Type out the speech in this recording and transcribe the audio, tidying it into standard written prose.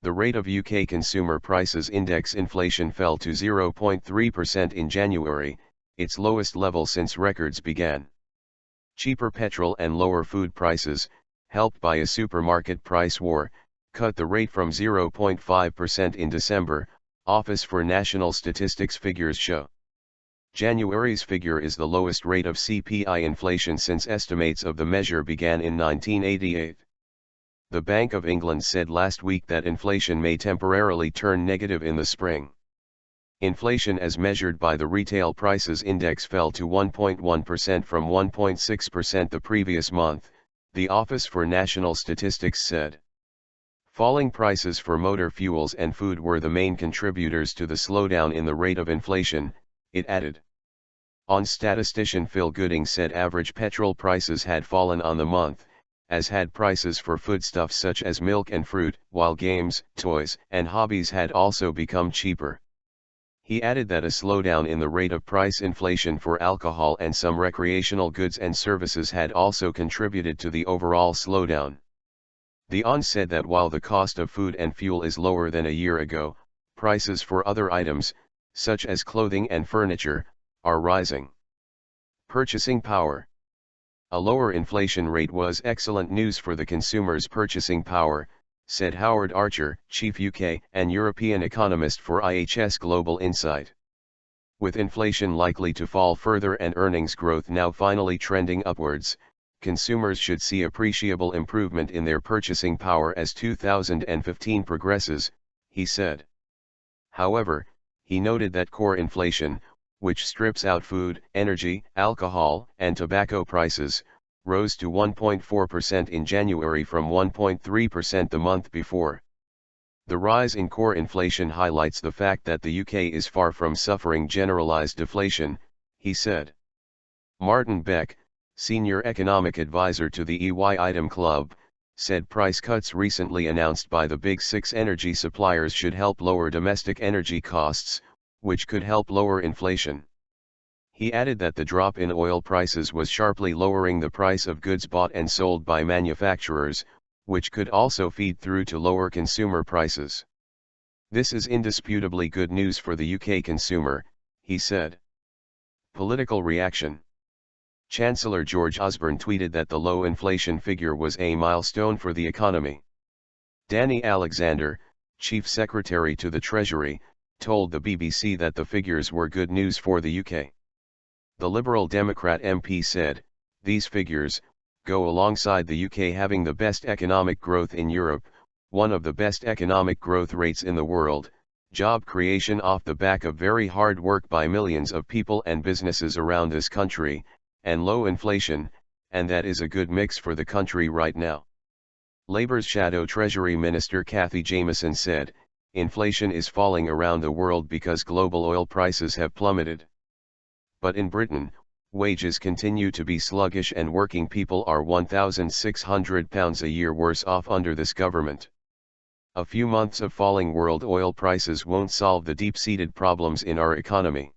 The rate of UK Consumer Prices Index inflation fell to 0.3% in January, its lowest level since records began. Cheaper petrol and lower food prices, helped by a supermarket price war, cut the rate from 0.5% in December, Office for National Statistics figures show. January's figure is the lowest rate of CPI inflation since estimates of the measure began in 1988. The Bank of England said last week that inflation may temporarily turn negative in the spring. Inflation as measured by the Retail Prices Index fell to 1.1% from 1.6% the previous month, the Office for National Statistics said. Falling prices for motor fuels and food were the main contributors to the slowdown in the rate of inflation, it added. On statistician Phil Gooding said average petrol prices had fallen on the month, as had prices for foodstuffs such as milk and fruit, while games, toys, and hobbies had also become cheaper. He added that a slowdown in the rate of price inflation for alcohol and some recreational goods and services had also contributed to the overall slowdown. The ON said that while the cost of food and fuel is lower than a year ago, prices for other items, such as clothing and furniture, are rising. Purchasing power. A lower inflation rate was excellent news for the consumer's purchasing power, said Howard Archer, chief UK and European economist for IHS Global Insight. With inflation likely to fall further and earnings growth now finally trending upwards, consumers should see appreciable improvement in their purchasing power as 2015 progresses, he said. However, he noted that core inflation, which strips out food, energy, alcohol, and tobacco prices, rose to 1.4% in January from 1.3% the month before. The rise in core inflation highlights the fact that the UK is far from suffering generalised deflation, he said. Martin Beck, senior economic advisor to the EY Item Club, said price cuts recently announced by the Big Six energy suppliers should help lower domestic energy costs, which could help lower inflation. He added that the drop in oil prices was sharply lowering the price of goods bought and sold by manufacturers, which could also feed through to lower consumer prices. This is indisputably good news for the UK consumer, he said. Political reaction. Chancellor George Osborne tweeted that the low inflation figure was a milestone for the economy. Danny Alexander, Chief Secretary to the Treasury, told the BBC that the figures were good news for the UK. The Liberal Democrat MP said, "These figures go alongside the UK having the best economic growth in Europe, one of the best economic growth rates in the world, job creation off the back of very hard work by millions of people and businesses around this country, and low inflation, and that is a good mix for the country right now." Labour's Shadow Treasury Minister Cathy Jamieson said, "Inflation is falling around the world because global oil prices have plummeted. But in Britain, wages continue to be sluggish and working people are £1,600 a year worse off under this government. A few months of falling world oil prices won't solve the deep-seated problems in our economy."